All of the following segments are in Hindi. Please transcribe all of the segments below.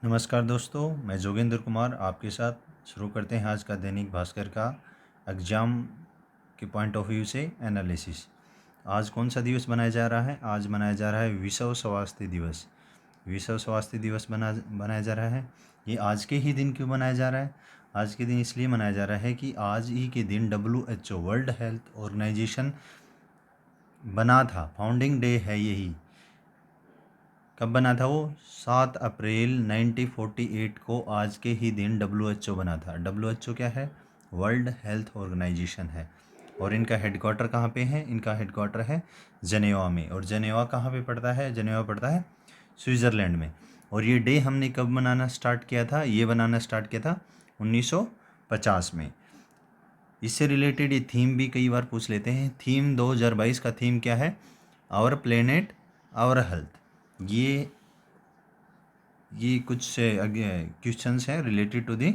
नमस्कार दोस्तों, मैं जोगेंद्र कुमार आपके साथ शुरू करते हैं आज का दैनिक भास्कर का एग्ज़ाम के पॉइंट ऑफ व्यू से एनालिसिस। आज कौन सा दिवस मनाया जा रहा है? आज मनाया जा रहा है विश्व स्वास्थ्य दिवस। विश्व स्वास्थ्य दिवस बनाया जा रहा है। ये आज के ही दिन क्यों मनाया जा रहा है? आज के दिन इसलिए मनाया जा रहा है कि आज ही के दिन WHO वर्ल्ड हेल्थ ऑर्गेनाइजेशन बना था। फाउंडिंग डे है यही। कब बना था वो? 7 अप्रैल 1948 को आज के ही दिन WHO बना था। WHO क्या है? वर्ल्ड हेल्थ ऑर्गेनाइजेशन है। और इनका हेडक्वार्टर कहाँ पे है? इनका हेडक्वार्टर है जनेवा में। और जनेवा कहाँ पे पड़ता है? जनेवा पड़ता है स्विट्ज़रलैंड में। और ये डे हमने कब मनाना स्टार्ट किया था? ये बनाना स्टार्ट किया था 1950 में। इससे रिलेटेड ये थीम भी कई बार पूछ लेते हैं। थीम 2022 का थीम क्या है? Our planet our health. ये कुछ क्वेश्चंस हैं रिलेटेड टू दी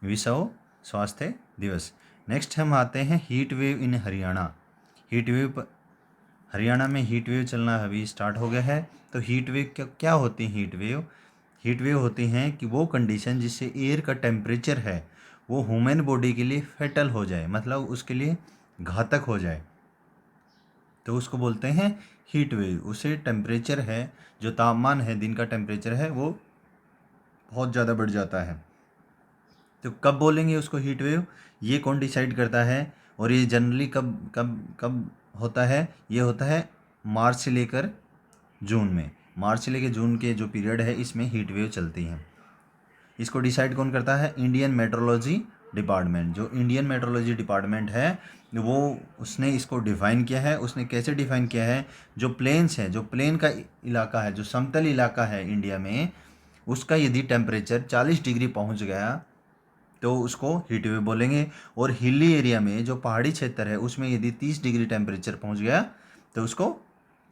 विश्व स्वास्थ्य दिवस। नेक्स्ट हम आते हैं heat wave in Haryana. Heat wave Haryana में हीट वेव चलना अभी स्टार्ट हो गया है। तो हीट वेव क्या होती है? हीट वेव होती हैं कि वो कंडीशन जिससे एयर का टेम्परेचर है वो ह्यूमन बॉडी के लिए फेटल हो जाए, मतलब उसके लिए घातक हो जाए, तो उसको बोलते हैं हीट वेव। उसे टेम्परेचर है, जो तापमान है, दिन का टेम्परेचर है, वो बहुत ज़्यादा बढ़ जाता है। तो कब बोलेंगे उसको हीट वेव? ये कौन डिसाइड करता है? और ये जनरली कब कब कब होता है? ये होता है मार्च से लेकर जून में। मार्च से लेकर जून के जो पीरियड है इसमें हीट वेव चलती हैं। इसको डिसाइड कौन करता है? Indian metrology department. जो इंडियन मेट्रोलॉजी डिपार्टमेंट है वो उसने इसको डिफ़ाइन किया है। उसने कैसे डिफ़ाइन किया है? जो प्लेन्स है, जो प्लेन का इलाका है, जो समतल इलाका है इंडिया में, उसका यदि टेम्परेचर 40 डिग्री पहुंच गया तो उसको हीट वेव बोलेंगे। और हिली एरिया में, जो पहाड़ी क्षेत्र है, उसमें यदि 30 डिग्री टेम्परेचर पहुंच गया तो उसको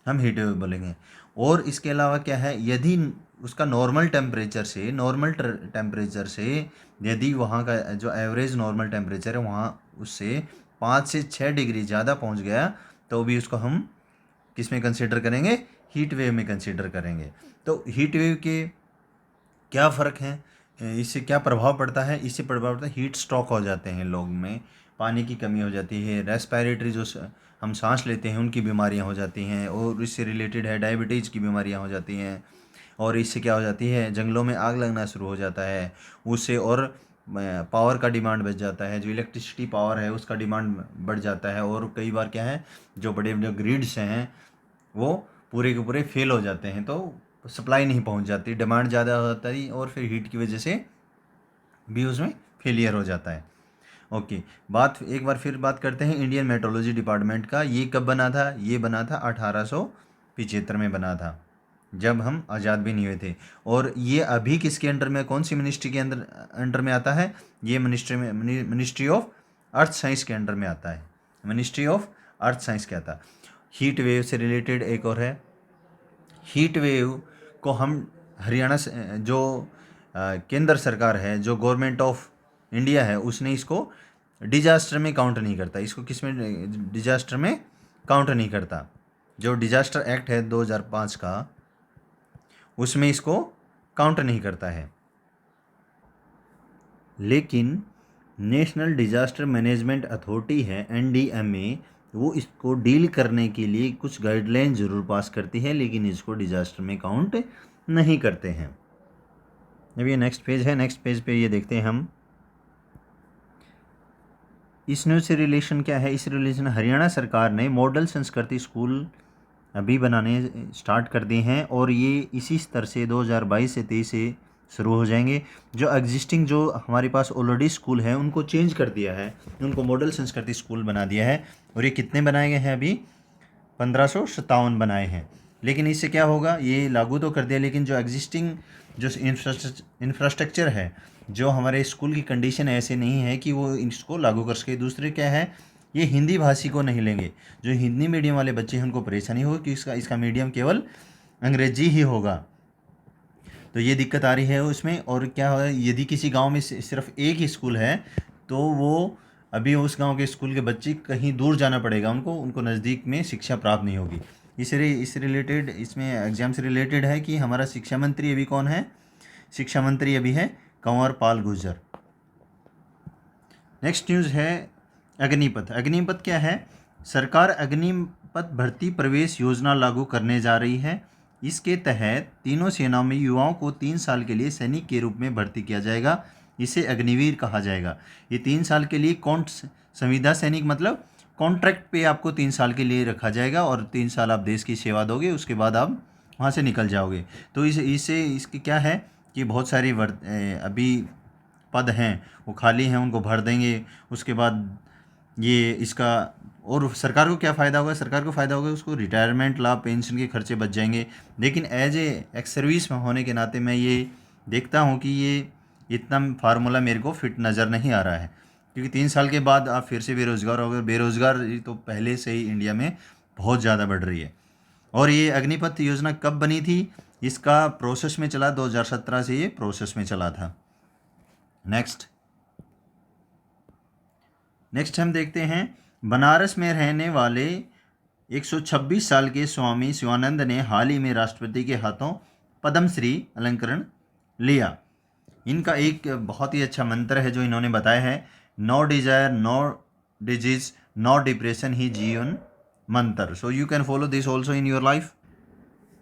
हम हीट वेव बोलेंगे। और इसके अलावा क्या है? यदि उसका नॉर्मल टेम्परेचर से यदि वहाँ का जो एवरेज नॉर्मल टेम्परेचर है वहाँ उससे 5 से 6 डिग्री ज़्यादा पहुँच गया तो भी उसको हम किस में कंसिडर करेंगे? हीट वेव में कंसिडर करेंगे। तो हीट वेव के क्या फ़र्क है? इससे क्या प्रभाव पड़ता है? इससे प्रभाव पड़ता है हीट स्ट्रोक हो जाते हैं लोग में, पानी की कमी हो जाती है, रेस्पिरेटरी जो हम सांस लेते हैं उनकी बीमारियां हो जाती हैं, और इससे रिलेटेड है डायबिटीज़ की बीमारियां हो जाती हैं। और इससे क्या हो जाती है? जंगलों में आग लगना शुरू हो जाता है उससे। और पावर का डिमांड बढ़ जाता है, जो इलेक्ट्रिसिटी पावर है उसका डिमांड बढ़ जाता है। और कई बार क्या है, जो बड़े बड़े ग्रिड्स हैं वो पूरे के पूरे फेल हो जाते हैं, तो सप्लाई नहीं पहुंच जाती, डिमांड ज़्यादा हो जाता है और फिर हीट की वजह से भी उसमें फेलियर हो जाता है। ओके, एक बार फिर बात करते हैं इंडियन मेट्रोलॉजी डिपार्टमेंट का। ये कब बना था? ये बना था 1875 में बना था, जब हम आज़ाद भी नहीं हुए थे। और ये अभी किसके अंडर में, कौन सी मिनिस्ट्री के अंडर में आता है? ये मिनिस्ट्री ऑफ अर्थ साइंस के अंडर में आता है। मिनिस्ट्री ऑफ अर्थ साइंस के आता है। हीट वेव से रिलेटेड एक और है। हीट वेव को हम हरियाणा से जो केंद्र सरकार है, जो गवर्नमेंट ऑफ इंडिया है, उसने इसको डिजास्टर में काउंट नहीं करता। इसको किस में? डिजास्टर में काउंट नहीं करता। जो डिजास्टर एक्ट है 2005 का, उसमें इसको काउंट नहीं करता है। लेकिन नेशनल डिजास्टर मैनेजमेंट अथॉरिटी है, NDMA, वो इसको डील करने के लिए कुछ गाइडलाइन ज़रूर पास करती है, लेकिन इसको डिजास्टर में काउंट नहीं करते हैं। अब ये नेक्स्ट पेज है। नेक्स्ट पेज पे ये देखते हैं हम, इस न्यूज़ से रिलेशन क्या है? इस रिलेशन हरियाणा सरकार ने मॉडल संस्कृति स्कूल अभी बनाने स्टार्ट कर दिए हैं, और ये इसी स्तर से 2022 से 23 से शुरू हो जाएंगे। जो एग्जिस्टिंग, जो हमारे पास ऑलरेडी स्कूल है, उनको चेंज कर दिया है, उनको मॉडल संस्कृति स्कूल बना दिया है। और ये कितने बनाए गए हैं? अभी 1557 बनाए हैं। लेकिन इससे क्या होगा? ये लागू तो कर दिया, लेकिन जो एग्जिस्टिंग जो इंफ्रास्ट्रक्चर है, जो हमारे स्कूल की कंडीशन ऐसे नहीं है कि वो इसको लागू कर सके। दूसरे क्या है, ये हिंदी भाषी को नहीं लेंगे। जो हिंदी मीडियम वाले बच्चे हैं उनको परेशानी होगी कि इसका मीडियम केवल अंग्रेजी ही होगा, तो ये दिक्कत आ रही है उसमें। और क्या है, यदि किसी गांव में सिर्फ एक ही स्कूल है तो वो अभी उस गांव के स्कूल के बच्चे कहीं दूर जाना पड़ेगा उनको नज़दीक में शिक्षा प्राप्त नहीं होगी। इस रिलेटेड, इसमें एग्जाम से रिलेटेड है कि हमारा शिक्षा मंत्री अभी कौन है? शिक्षा मंत्री अभी है कंवर पाल गुर्जर। नेक्स्ट न्यूज़ है अग्निपथ। अग्निपथ क्या है? सरकार अग्निपथ भर्ती प्रवेश योजना लागू करने जा रही है। इसके तहत तीनों सेनाओं में युवाओं को 3 साल के लिए सैनिक के रूप में भर्ती किया जाएगा। इसे अग्निवीर कहा जाएगा। ये 3 साल के लिए संविदा सैनिक मतलब कॉन्ट्रैक्ट पे आपको 3 साल के लिए रखा जाएगा और 3 साल आप देश की सेवा दोगे, उसके बाद आप वहाँ से निकल जाओगे। तो इसके क्या है कि बहुत सारी अभी पद हैं वो खाली हैं, उनको भर देंगे। उसके बाद ये इसका और सरकार को क्या फ़ायदा होगा? सरकार को फ़ायदा होगा, उसको रिटायरमेंट लाभ, पेंशन के खर्चे बच जाएंगे। लेकिन एज ए एक्स सर्विस में होने के नाते मैं ये देखता हूँ कि ये इतना फार्मूला मेरे को फिट नज़र नहीं आ रहा है, क्योंकि 3 साल के बाद आप फिर से बेरोज़गार हो गए। बेरोज़गारी तो पहले से ही इंडिया में बहुत ज़्यादा बढ़ रही है। और ये अग्निपथ योजना कब बनी थी? इसका प्रोसेस में चला 2017 से ये प्रोसेस में चला था। नेक्स्ट हम देखते हैं बनारस में रहने वाले 126 साल के स्वामी शिवानंद ने हाल ही में राष्ट्रपति के हाथों पद्मश्री अलंकरण लिया। इनका एक बहुत ही अच्छा मंत्र है जो इन्होंने बताया है, no desire, no disease, no depression ही जीवन मंत्र। So you can follow this also in your life.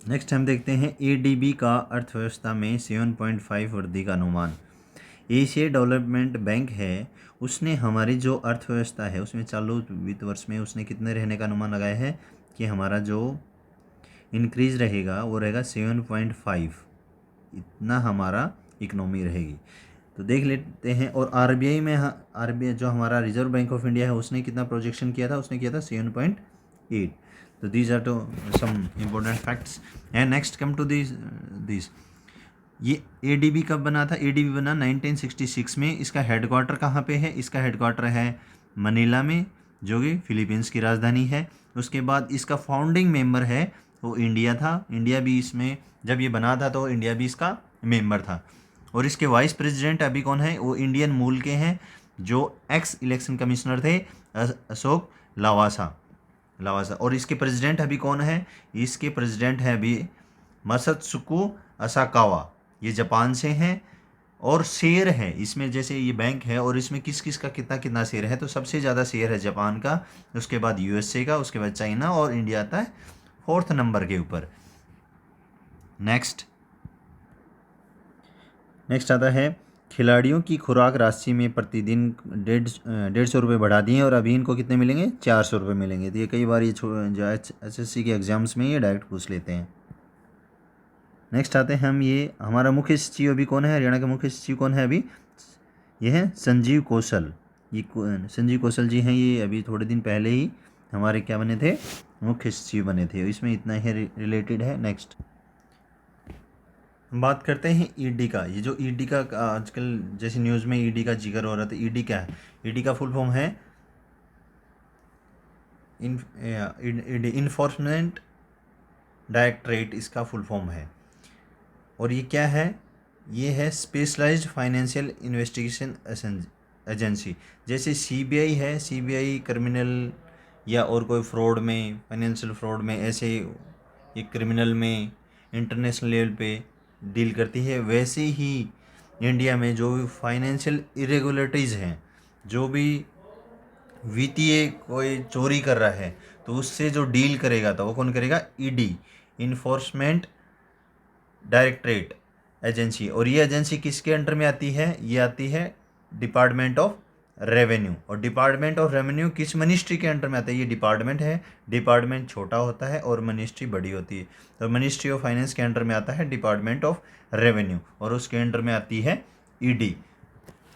Next हम देखते हैं एडीबी का अर्थव्यवस्था में 7.5 वृद्धि का अनुमान। एशिया डेवलपमेंट बैंक है, उसने हमारी जो अर्थव्यवस्था है उसमें चालू वित्त वर्ष में उसने कितने रहने का अनुमान लगाया है कि हमारा जो इंक्रीज रहेगा वो रहेगा 7.5, इतना हमारा इकोनॉमी रहेगी। तो देख लेते हैं। और आरबीआई में आरबीआई जो हमारा रिजर्व बैंक ऑफ इंडिया है उसने कितना प्रोजेक्शन किया था? उसने किया था 7.8। तो these are two some important facts. And next come to this ये एडीबी कब बना था? एडीबी बना 1966 में। इसका हेडक्वार्टर कहाँ पे है? इसका हेडक्वार्टर है मनीला में, जो कि फिलीपींस की राजधानी है। उसके बाद इसका फाउंडिंग मेंबर है वो इंडिया था। इंडिया भी इसमें जब ये बना था तो इंडिया भी इसका मेंबर था। और इसके वाइस प्रेसिडेंट अभी कौन है? वो इंडियन मूल के हैं जो एक्स इलेक्शन कमिश्नर थे, अशोक लावासा। और इसके प्रेसिडेंट अभी कौन है? इसके प्रेसिडेंट हैं अभी मसत्सुको असाकावा, ये जापान से हैं। और शेयर है इसमें, जैसे ये बैंक है और इसमें किस किस का कितना कितना शेयर है, तो सबसे ज़्यादा शेयर है जापान का, उसके बाद यूएसए का, उसके बाद चाइना, और इंडिया आता है 4th नंबर के ऊपर। नेक्स्ट आता है खिलाड़ियों की खुराक राशि में प्रतिदिन 150 रुपये बढ़ा दिए और अभी इनको कितने मिलेंगे? 400 रुपये मिलेंगे। तो ये कई बार ये एसएससी के एग्जाम्स में ये डायरेक्ट पूछ लेते हैं। नेक्स्ट आते हैं हम, ये हमारा मुख्य सचिव अभी कौन है? हरियाणा का मुख्य सचिव कौन है अभी? ये है संजीव कौशल। ये संजीव कौशल जी हैं। ये अभी थोड़े दिन पहले ही हमारे क्या बने थे? मुख्य सचिव बने थे। इसमें इतना ही रिलेटेड है। नेक्स्ट हम बात करते हैं ईडी का। ये जो ईडी का आजकल जैसे न्यूज़ में ईडी का जिक्र हो रहा था, ईडी क्या है? ईडी का फुल फॉर्म है इन्फोर्समेंट डायरेक्टरेट, इसका फुल फॉर्म है। और ये क्या है? ये है स्पेशलाइज्ड फाइनेंशियल इन्वेस्टिगेशन एजेंसी। जैसे सीबीआई है, सीबीआई क्रिमिनल या और कोई फ्रॉड में, फाइनेंशियल फ्रॉड में, ऐसे ये क्रिमिनल में इंटरनेशनल लेवल पे डील करती है। वैसे ही इंडिया में जो भी फाइनेंशियल इरेगुलरिटीज़ हैं, जो भी वित्तीय कोई चोरी कर रहा है तो उससे जो डील करेगा तो वो कौन करेगा? ED, enforcement directorate agency. और ये एजेंसी किसके अंडर में आती है? ये आती है डिपार्टमेंट ऑफ रेवेन्यू। और डिपार्टमेंट ऑफ रेवेन्यू किस मिनिस्ट्री के अंडर में आता है? ये डिपार्टमेंट है। डिपार्टमेंट छोटा होता है और मिनिस्ट्री बड़ी होती है। तो मिनिस्ट्री ऑफ फाइनेंस के अंडर में आता है डिपार्टमेंट ऑफ रेवेन्यू, और उसके अंडर में आती है ईडी,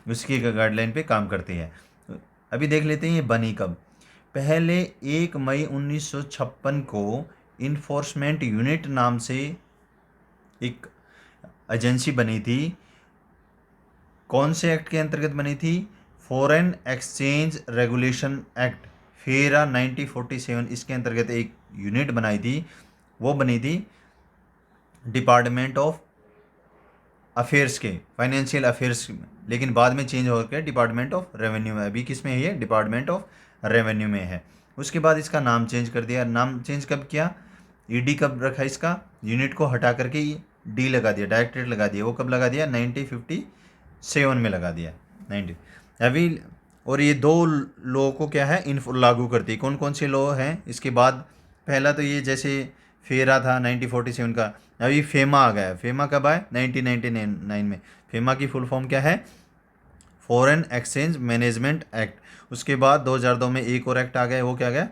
उसकी गाइडलाइन पे काम करती है। अभी देख लेते हैं ये बनी कब। पहले 1 मई 1956 को इन्फोर्समेंट यूनिट नाम से एक एजेंसी बनी थी। कौन से एक्ट के अंतर्गत बनी थी? फॉरेन एक्सचेंज रेगुलेशन एक्ट, फेरा 1947, इसके अंतर्गत एक यूनिट बनाई थी। वो बनी थी डिपार्टमेंट ऑफ अफेयर्स के, फाइनेंशियल अफेयर्स में, लेकिन बाद में चेंज होकर डिपार्टमेंट ऑफ रेवेन्यू में। अभी किस में है? ये डिपार्टमेंट ऑफ रेवेन्यू में है। उसके बाद इसका नाम चेंज कर दिया। नाम चेंज कब किया? ईडी कब रखा? इसका यूनिट को हटा करके डी लगा दिया, डायरेक्ट लगा दिया। वो कब लगा दिया? 1957 में लगा दिया। 90 अभी। और ये दो लॉ को क्या है, इन लागू करती है। कौन कौन से लॉ हैं इसके बाद? पहला तो ये जैसे फेरा था 1947 का, अभी फेमा आ गया। फेमा कब आया? 1999 में। फेमा की फुल फॉर्म क्या है? Foreign exchange management act. उसके बाद 2002 में एक और एक्ट आ गया, वो क्या गया?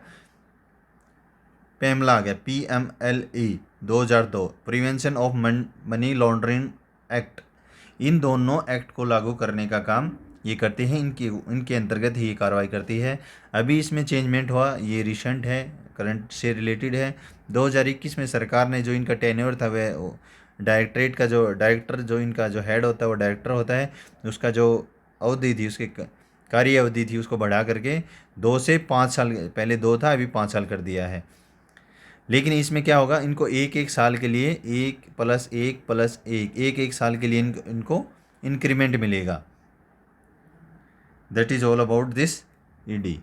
पेमला आ गया, PMLE 2002, prevention of money laundering act. इन दोनों एक्ट को लागू करने का काम ये करते हैं, इनके अंतर्गत ही ये कार्रवाई करती है। अभी इसमें चेंजमेंट हुआ, ये रिसेंट है, करंट से रिलेटेड है। 2021 में सरकार ने जो इनका टेन्योर था वह डायरेक्टरेट का जो डायरेक्टर, जो इनका जो हेड होता है वो डायरेक्टर होता है, उसका जो अवधि थी, उसकी कार्य अवधि थी, उसको बढ़ा करके 2 से 5 साल, पहले 2 था अभी 5 साल कर दिया है। लेकिन इसमें क्या होगा, इनको एक एक साल के लिए 1+1+1 एक एक साल के लिए इनको इंक्रीमेंट मिलेगा। That is all about this ED।